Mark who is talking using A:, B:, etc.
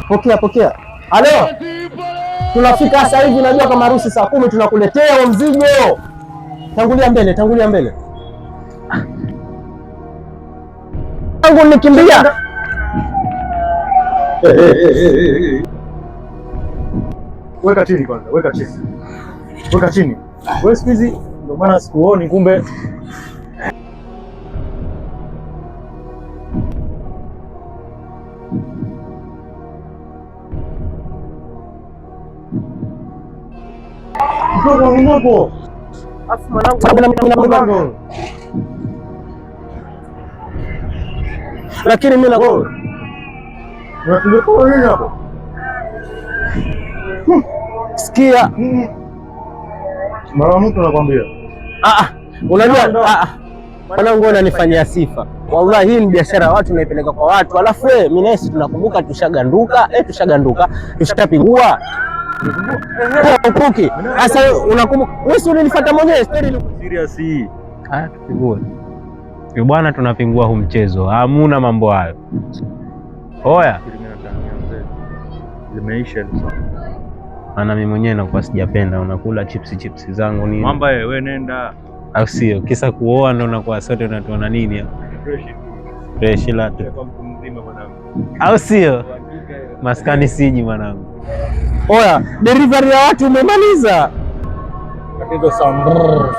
A: Pokea. Halo. Tunafika sasa hivi, najua kama harusi saa 10 tunakuletea huo mzigo. Tangulia mbele. Tangu nikimbia.
B: Weka chini kwanza, weka chini. Wewe siku hizi ndio maana sikuoni kumbe. Mdogo.
A: Afu mwanangu. Lakini mimi nakuwa
B: unakuja hapo.
A: Sikia.
B: Mara mtu anakuambia.
A: Unajua mwanangu unanifanyia sifa. Wallahi hii ni biashara ya watu naipeleka kwa watu. Alafu wewe mimi nasi tunakumbuka tushaganduka, tushapigua. Ukuki. Sasa unakumbuka wewe si ulinifuata mwenyewe story ile
B: serious hii.
C: Tupigue. Bwana tunapingua huu mchezo. Hamuna mambo hayo. Oya.
B: Limeisha sasa.
C: Maana mimi mwenyewe nakuwa sijapenda unakula chips zangu nini.
B: Mwamba wewe nenda.
C: Au sio? Kisa kuoa ndo unakuwa sote unatuona nini hapa? Fresh la tu.
B: Kwa mtu mzima mwanangu.
C: Au sio? Maskani siji mwanangu.
A: Oya, delivery ya watu umemaliza.
B: Tatizo sana.